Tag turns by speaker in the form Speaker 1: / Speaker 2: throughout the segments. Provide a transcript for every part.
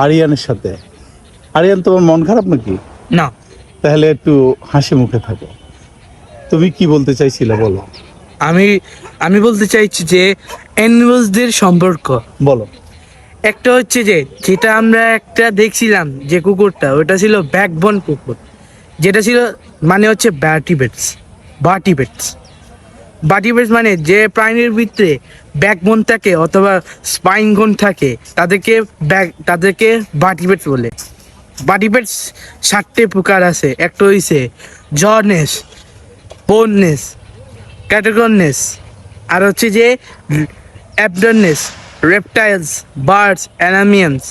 Speaker 1: আরিয়ানের সাথে। আরিয়ান, তোমার মন খারাপ নাকি?
Speaker 2: না,
Speaker 1: তাহলে একটু হাসি মুখে থাকো। তুমি কি বলতে চাইছিলে বলো।
Speaker 2: আমি আমি বলতে চাইছি যে অ্যানিমালসদের সম্পর্ক।
Speaker 1: বলো।
Speaker 2: একটা হচ্ছে যে যেটা আমরা একটা দেখছিলাম যে কুকুরটা, ওটা ছিল ব্যাকবোন কুকুর, যেটা ছিল মানে হচ্ছে বাটিবেটস মানে যে প্রাণীর ভিতরে ব্যাকবোন থাকে অথবা স্পাইন বোন থাকে তাদেরকে বাটিবেটস বলে। বাটিবেটস 7টে প্রকার আছে। একটা হইছে জনেস, বোননেস, ক্যাটাগননেস, আর হচ্ছে যে অ্যাবডননেস, রেপটাইলস, বার্ডস, অ্যানামিয়ান্স।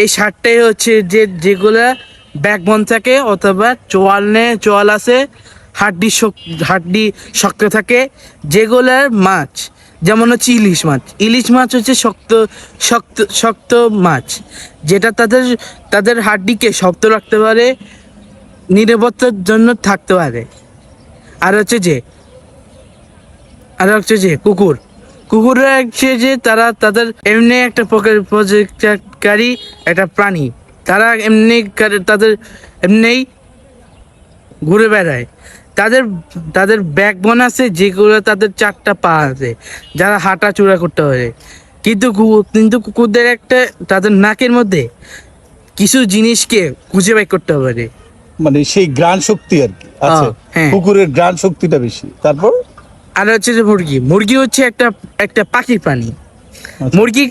Speaker 2: এই 7টাই হচ্ছে যেগুলা ব্যাকবোন থাকে অথবা চোয়াল আছে, হাড্ডি শক্ত থাকে, যেগুলার মাছ। যেমন হচ্ছে ইলিশ মাছ হচ্ছে শক্ত শক্ত শক্ত মাছ, যেটা তাদের হাড্ডিকে শক্ত রাখতে পারে, নিরাপত্তার জন্য থাকতে পারে। আর হচ্ছে যে কুকুররা হচ্ছে যে তাদের এমনি একটা প্রজেক্টকারী একটা প্রাণী। তারা এমনি ঘুরে বেড়ায়। তাদের ব্যাকবোন আছে, যেগুলো তাদের 4টা পা আছে, যারা হাঁটা চূড়া করতে পারে। কিন্তু কুকুরদের তাদের নাকের মধ্যে কিছু জিনিসকে খুঁজে বের করতে পারে,
Speaker 1: মানে সেই ঘ্রাণ শক্তি আর কি আছে।
Speaker 2: হ্যাঁ।
Speaker 1: কুকুরের ঘ্রাণ শক্তিটা বেশি। তারপর
Speaker 2: আর হচ্ছে যে মুরগি হচ্ছে একটা পাখির প্রাণী।
Speaker 1: আচ্ছা।
Speaker 2: মুরগি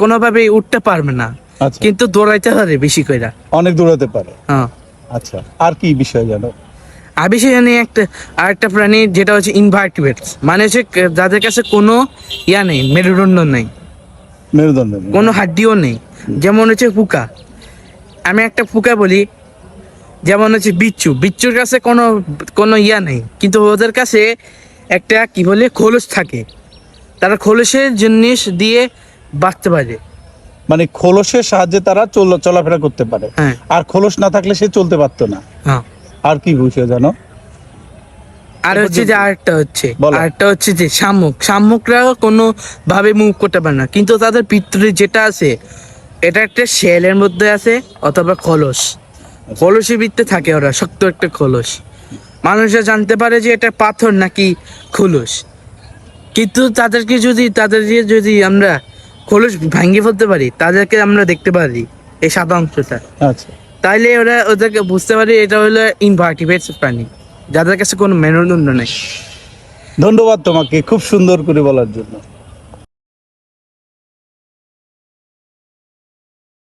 Speaker 2: কোনোভাবে উঠতে পারবে না,
Speaker 1: আচ্ছা।
Speaker 2: কিন্তু দৌড়াইতে পারে বেশি কইরা।
Speaker 1: অনেক দৌড়াতে পারে।
Speaker 2: হ্যাঁ।
Speaker 1: আচ্ছা, আর কি বিষয় জানো?
Speaker 2: আর বেশি জানি আরেকটা প্রাণী, যেটা হচ্ছে ইনভার্টিব্রেটস, মানে হচ্ছে যাদের কাছে কোনো নেই, মেরুদণ্ড নেই,
Speaker 1: মেরুদণ্ড নেই।
Speaker 2: কোনো হাড্ডিও নেই। যেমন হচ্ছে পোকা। আমি একটা পোকা বলি, যেমন হচ্ছে বিচ্ছুর কাছে কোনো নেই, কিন্তু ওদের কাছে একটা কি বলে খোলস থাকে। তারা খোলসের জিনিস দিয়ে বাঁচতে পারে।
Speaker 1: মানে খোলসের সাহায্যে তারা চলাফেরা করতে পারে।
Speaker 2: হ্যাঁ।
Speaker 1: আর খোলস না থাকলে সে চলতে পারতো না।
Speaker 2: হ্যাঁ।
Speaker 1: আর কি বিষয় জানো?
Speaker 2: আর হচ্ছে যে
Speaker 1: বলো।
Speaker 2: আরেকটা হচ্ছে যে শামুকরা কোনো ভাবে মুভ করতে পারে না, কিন্তু তাদের ভিতরে যেটা আছে এটা একটা শেলের মধ্যে আছে অথবা খোলসের ভিতরে থাকে, ওরা শক্ত একটা খোলস। মানুষরা জানতে পারে যে এটা পাথর নাকি খোলস, কিন্তু তাদের যদি আমরা খোলস ভাঙিয়ে ফেলতে পারি, তাদেরকে আমরা দেখতে পারি এই সাদা অংশটা।
Speaker 1: আচ্ছা।
Speaker 2: তাইলে ওদেরকে বুঝতে পারি এটা হলো ইনভার্টিব্রেটস প্রাণী, যাদের কাছে কোনো মেরুদণ্ড নেই।
Speaker 1: ধন্যবাদ তোমাকে খুব সুন্দর করে বলার জন্য।